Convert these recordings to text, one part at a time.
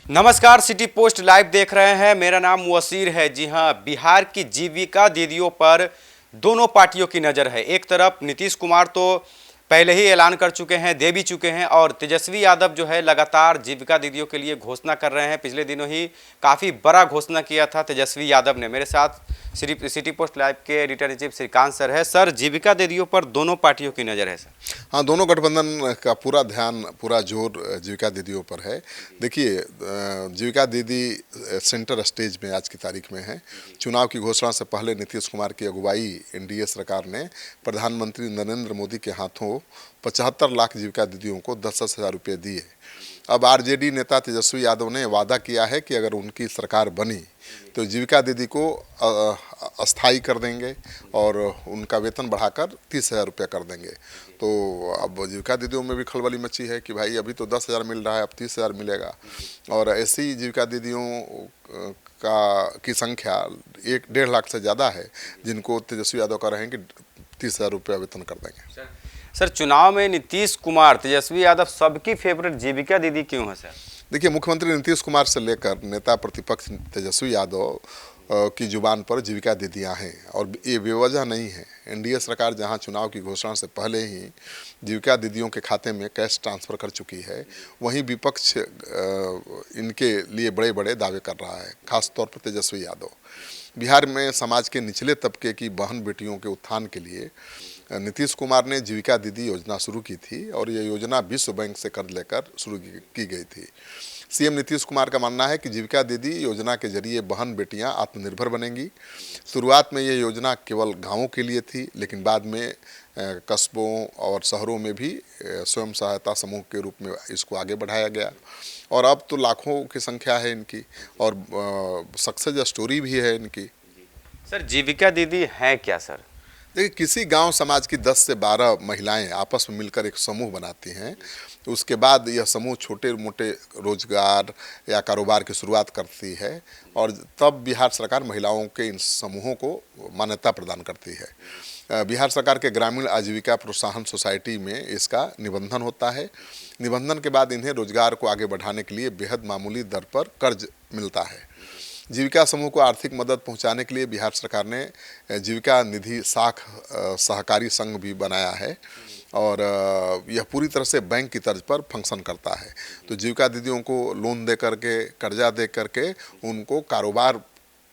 नमस्कार, city Post live देख रहे हैं। मेरा नाम वसीर है। जी हां, बिहार की जीविका दीदियों पर दोनों पार्टियों की नज़र है। एक तरफ नीतीश कुमार तो पहले ही ऐलान कर चुके हैं, दे भी चुके हैं, और तेजस्वी यादव जो है लगातार जीविका दीदियों के लिए घोषणा कर रहे हैं। पिछले दिनों ही काफ़ी बड़ा घोषणा किया था तेजस्वी यादव ने। मेरे साथ सिटी पोस्ट लाइव के editor in chief Shrikant sir है। सर, जीविका दीदियों पर दोनों पार्टियों की नज़र है सर। हाँ, दोनों गठबंधन का पूरा ध्यान, पूरा जोर जीविका दीदियों पर है। देखिए, जीविका दीदी सेंटर स्टेज में आज की तारीख में है। चुनाव की घोषणा से पहले नीतीश कुमार की अगुवाई एनडीए सरकार ने प्रधानमंत्री नरेंद्र मोदी के हाथों 75 लाख जीविका दीदियों को 10-10 हज़ार रुपये दिए। अब आरजेडी नेता तेजस्वी यादव ने वादा किया है कि अगर उनकी सरकार बनी तो जीविका दीदी को अस्थाई कर देंगे और उनका वेतन बढ़ाकर 30,000 रुपया कर देंगे। तो अब जीविका दीदियों में भी खलबली मची है कि भाई अभी तो 10,000 मिल रहा है, अब 30,000 मिलेगा। और ऐसी जीविका दीदियों की संख्या 1-1.5 लाख से ज़्यादा है जिनको तेजस्वी यादव कह रहे हैं कि 30,000 रुपया वेतन कर देंगे। सर, चुनाव में नीतीश कुमार, तेजस्वी यादव सबकी फेवरेट जीविका दीदी क्यों है सर? देखिए, मुख्यमंत्री नीतीश कुमार से लेकर नेता प्रतिपक्ष तेजस्वी यादव की जुबान पर जीविका दीदियाँ हैं, और ये बेवजह नहीं है। एनडीए सरकार जहां चुनाव की घोषणा से पहले ही जीविका दीदियों के खाते में कैश ट्रांसफ़र कर चुकी है, वहीं विपक्ष इनके लिए बड़े बड़े दावे कर रहा है, खासतौर पर तेजस्वी यादव। बिहार में समाज के निचले तबके की बहन बेटियों के उत्थान के लिए नीतीश कुमार ने जीविका दीदी योजना शुरू की थी, और ये योजना विश्व बैंक से कर्ज लेकर शुरू की गई थी। सीएम नीतीश कुमार का मानना है कि जीविका दीदी योजना के जरिए बहन बेटियां आत्मनिर्भर बनेंगी। शुरुआत में ये योजना केवल गांवों के लिए थी, लेकिन बाद में कस्बों और शहरों में भी स्वयं सहायता समूह के रूप में इसको आगे बढ़ाया गया, और अब तो लाखों की संख्या है इनकी, और सक्सेस स्टोरी भी है इनकी। सर, जीविका दीदी है क्या सर? देखिए, किसी गांव समाज की 10 से 12 महिलाएं आपस में मिलकर एक समूह बनाती हैं। तो उसके बाद यह समूह छोटे मोटे रोजगार या कारोबार की शुरुआत करती है, और तब बिहार सरकार महिलाओं के इन समूहों को मान्यता प्रदान करती है। बिहार सरकार के ग्रामीण आजीविका प्रोत्साहन सोसाइटी में इसका निबंधन होता है। निबंधन के बाद इन्हें रोजगार को आगे बढ़ाने के लिए बेहद मामूली दर पर कर्ज मिलता है। जीविका समूह को आर्थिक मदद पहुंचाने के लिए बिहार सरकार ने जीविका निधि साख सहकारी संघ भी बनाया है, और यह पूरी तरह से बैंक की तर्ज पर फंक्शन करता है। तो जीविका दीदियों को लोन दे करके, कर्जा दे करके उनको कारोबार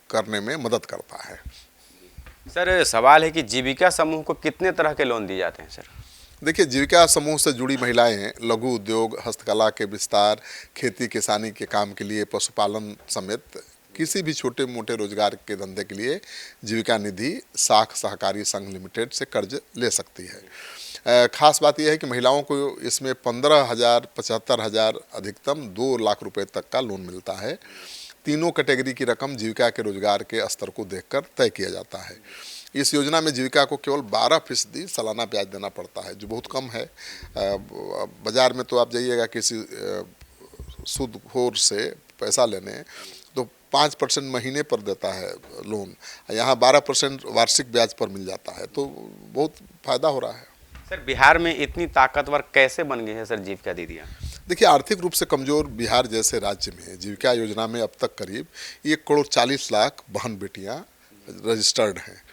करने में मदद करता है। सर, सवाल है कि जीविका समूह को कितने तरह के लोन दिए जाते हैं सर? देखिए, जीविका समूह से जुड़ी महिलाएं लघु उद्योग, हस्तकला के विस्तार, खेती किसानी के काम के लिए, पशुपालन समेत किसी भी छोटे मोटे रोजगार के धंधे के लिए जीविका निधि साख सहकारी संघ लिमिटेड से कर्ज ले सकती है। खास बात यह है कि महिलाओं को इसमें 15,000, 75,000, अधिकतम 2 लाख रुपए तक का लोन मिलता है। तीनों कैटेगरी की रकम जीविका के रोजगार के स्तर को देखकर तय किया जाता है। इस योजना में जीविका को केवल 12% सालाना ब्याज देना पड़ता है, जो बहुत कम है। बाजार में तो आप जाइएगा किसी सूदखोर से पैसा लेने, तो 5% महीने पर देता है लोन, यहाँ 12% वार्षिक ब्याज पर मिल जाता है, तो बहुत फ़ायदा हो रहा है। सर, बिहार में इतनी ताकतवर कैसे बन गई है सर जीविका दीदियाँ? देखिए, आर्थिक रूप से कमज़ोर बिहार जैसे राज्य में जीविका योजना में अब तक करीब 1,40,00,000 बहन बेटियाँ रजिस्टर्ड हैं।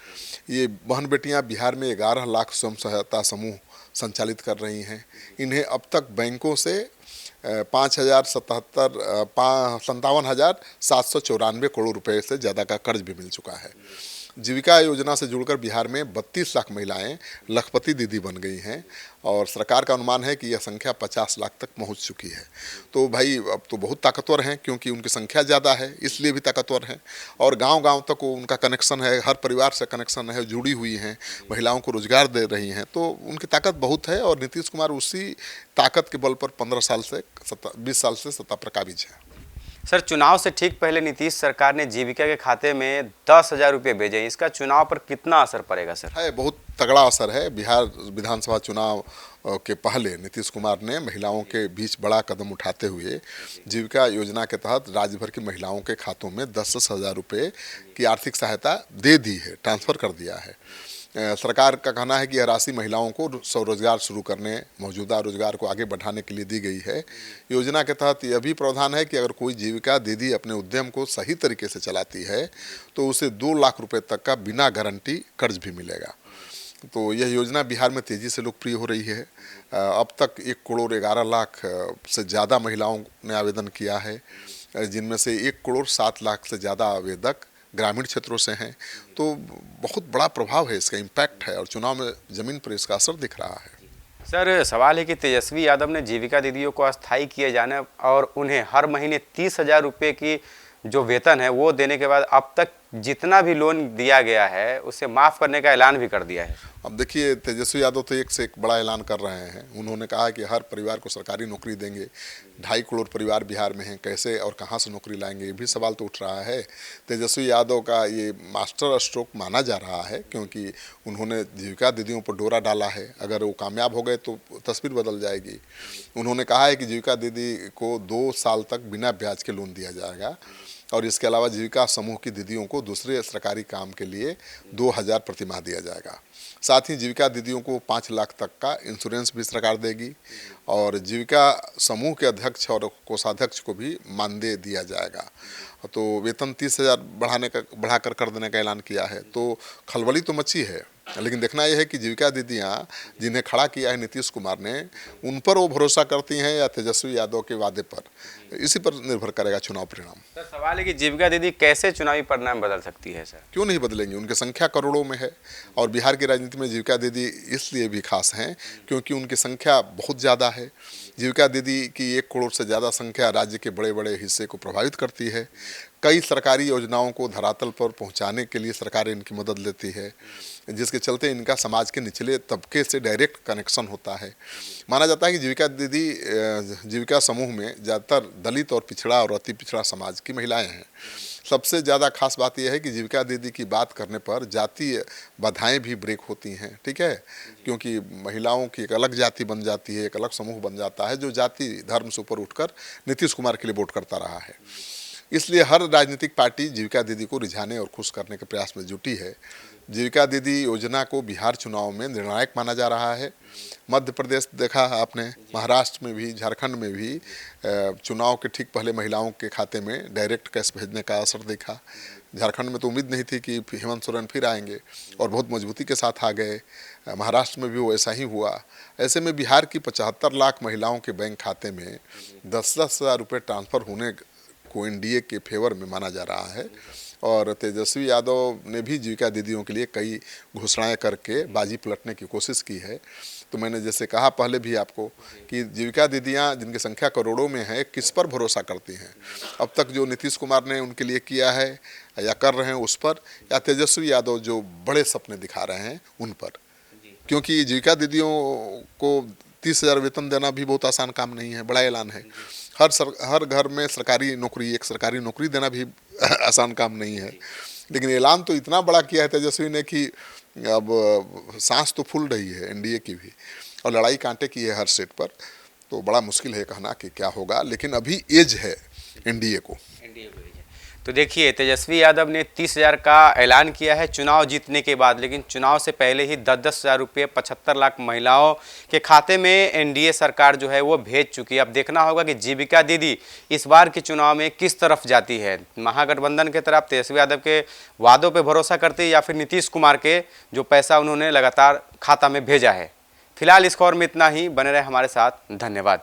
ये बहन बेटियाँ बिहार में 11 लाख स्वयं सहायता समूह संचालित कर रही हैं। इन्हें अब तक बैंकों से 57,794 करोड़ रुपए से ज़्यादा का कर्ज भी मिल चुका है। जीविका योजना से जुड़कर बिहार में 32 लाख महिलाएं लखपति दीदी बन गई हैं, और सरकार का अनुमान है कि यह संख्या 50 लाख तक पहुंच चुकी है। तो भाई अब तो बहुत ताकतवर हैं, क्योंकि उनकी संख्या ज़्यादा है इसलिए भी ताकतवर हैं, और गांव-गांव तक उनका कनेक्शन है, हर परिवार से कनेक्शन है, जुड़ी हुई हैं, महिलाओं को रोजगार दे रही हैं, तो उनकी ताकत बहुत है। और नीतीश कुमार उसी ताकत के बल पर 20 साल से सत्ता पर काबिज है। सर, चुनाव से ठीक पहले नीतीश सरकार ने जीविका के खाते में 10,000 रुपये भेजे। इसका चुनाव पर कितना असर पड़ेगा सर? है, बहुत तगड़ा असर है। बिहार विधानसभा चुनाव के पहले नीतीश कुमार ने महिलाओं के बीच बड़ा कदम उठाते हुए जीविका योजना के तहत राज्य भर की महिलाओं के खातों में 10-10 हज़ार रुपये की आर्थिक सहायता दे दी है, ट्रांसफ़र कर दिया है। सरकार का कहना है कि यह राशि महिलाओं को स्वरोजगार शुरू करने, मौजूदा रोजगार को आगे बढ़ाने के लिए दी गई है। योजना के तहत यह भी प्रावधान है कि अगर कोई जीविका दीदी अपने उद्यम को सही तरीके से चलाती है तो उसे 2 लाख रुपए तक का बिना गारंटी कर्ज भी मिलेगा। तो यह योजना बिहार में तेज़ी से लोकप्रिय हो रही है। अब तक 1 करोड़ 11 लाख से ज़्यादा महिलाओं ने आवेदन किया है, जिनमें से 1 करोड़ 7 लाख से ज़्यादा आवेदक ग्रामीण क्षेत्रों से हैं। तो बहुत बड़ा प्रभाव है, इसका इम्पैक्ट है और चुनाव में ज़मीन पर इसका असर दिख रहा है। सर, सवाल है कि तेजस्वी यादव ने जीविका दीदियों को अस्थायी किए जाने और उन्हें हर महीने 30,000 रुपये की जो वेतन है वो देने के बाद अब तक जितना भी लोन दिया गया है उसे माफ़ करने का ऐलान भी कर दिया है। अब देखिए, तेजस्वी यादव तो एक से एक बड़ा ऐलान कर रहे हैं। उन्होंने कहा कि हर परिवार को सरकारी नौकरी देंगे। 2.5 करोड़ परिवार बिहार में हैं, कैसे और कहां से नौकरी लाएंगे, ये भी सवाल तो उठ रहा है। तेजस्वी यादव का ये मास्टर स्ट्रोक माना जा रहा है, क्योंकि उन्होंने जीविका दीदियों पर डोरा डाला है। अगर वो कामयाब हो गए तो तस्वीर बदल जाएगी। उन्होंने कहा है कि जीविका दीदी को 2 साल तक बिना ब्याज के लोन दिया जाएगा और इसके अलावा जीविका समूह की दीदियों को दूसरे सरकारी काम के लिए 2,000 प्रतिमाह दिया जाएगा। साथ ही जीविका दीदियों को 5 लाख तक का इंश्योरेंस भी सरकार देगी और जीविका समूह के अध्यक्ष और कोषाध्यक्ष को भी मानदेय दिया जाएगा। तो वेतन 30,000 बढ़ाकर कर देने का ऐलान किया है। तो खलबली तो मची है, लेकिन देखना यह है कि जीविका दीदियाँ जिन्हें खड़ा किया है नीतीश कुमार ने, उन पर वो भरोसा करती हैं या तेजस्वी यादव के वादे पर। इसी पर निर्भर करेगा चुनाव परिणाम। सर, सवाल है कि जीविका दीदी कैसे चुनावी परिणाम बदल सकती है? सर, क्यों नहीं बदलेंगी? उनकी संख्या करोड़ों में है और बिहार की राजनीति में जीविका दीदी इसलिए भी खास हैं क्योंकि उनकी संख्या बहुत ज़्यादा है। जीविका दीदी की 1 करोड़ से ज़्यादा संख्या राज्य के बड़े बड़े हिस्से को प्रभावित करती है। कई सरकारी योजनाओं को धरातल पर पहुंचाने के लिए सरकार इनकी मदद लेती है, जिसके चलते इनका समाज के निचले तबके से डायरेक्ट कनेक्शन होता है। माना जाता है कि जीविका दीदी जीविका समूह में ज़्यादातर दलित और पिछड़ा और अति पिछड़ा समाज की महिलाएं हैं। सबसे ज़्यादा खास बात यह है कि जीविका दीदी की बात करने पर जातीय बाधाएं भी ब्रेक होती हैं, ठीक है, क्योंकि महिलाओं की एक अलग जाति बन जाती है, एक अलग समूह बन जाता है जो जाति धर्म से ऊपर उठकर नीतीश कुमार के लिए वोट करता रहा है। इसलिए हर राजनीतिक पार्टी जीविका दीदी को रिझाने और खुश करने के प्रयास में जुटी है। जीविका दीदी योजना को बिहार चुनाव में निर्णायक माना जा रहा है। मध्य प्रदेश देखा आपने, महाराष्ट्र में भी, झारखंड में भी चुनाव के ठीक पहले महिलाओं के खाते में डायरेक्ट कैश भेजने का असर देखा। झारखंड में तो उम्मीद नहीं थी कि हेमंत सोरेन फिर आएंगे और बहुत मजबूती के साथ आ गए। महाराष्ट्र में भी वो ऐसा ही हुआ। ऐसे में बिहार की 75 लाख महिलाओं के बैंक खाते में 10-10 हज़ार रुपये ट्रांसफ़र होने को एनडीए के फेवर में माना जा रहा है। और तेजस्वी यादव ने भी जीविका दीदियों के लिए कई घोषणाएं करके बाजी पलटने की कोशिश की है। तो मैंने जैसे कहा पहले भी आपको कि जीविका दीदियां जिनकी संख्या करोड़ों में है, किस पर भरोसा करती हैं? अब तक जो नीतीश कुमार ने उनके लिए किया है या कर रहे हैं उस पर, या तेजस्वी यादव जो बड़े सपने दिखा रहे हैं उन पर? क्योंकि जीविका दीदियों को 30,000 वेतन देना भी बहुत आसान काम नहीं है, बड़ा ऐलान है। हर घर में सरकारी नौकरी, एक सरकारी नौकरी देना भी आसान काम नहीं है। लेकिन ऐलान तो इतना बड़ा किया है तेजस्वी ने कि अब सांस तो फूल रही है एनडीए की भी, और लड़ाई कांटे की है हर सीट पर। तो बड़ा मुश्किल है कहना कि क्या होगा, लेकिन अभी एज है एनडीए को। तो देखिए, तेजस्वी यादव ने 30,000 का ऐलान किया है चुनाव जीतने के बाद, लेकिन चुनाव से पहले ही 10-10 हज़ार रुपये 75 लाख महिलाओं के खाते में एनडीए सरकार जो है वो भेज चुकी है। अब देखना होगा कि जीविका दीदी इस बार के चुनाव में किस तरफ जाती है, महागठबंधन के तरफ तेजस्वी यादव के वादों पर भरोसा करती है या फिर नीतीश कुमार के जो पैसा उन्होंने लगातार खाता में भेजा है। फिलहाल इस खबर में इतना ही। बने रहे हमारे साथ, धन्यवाद।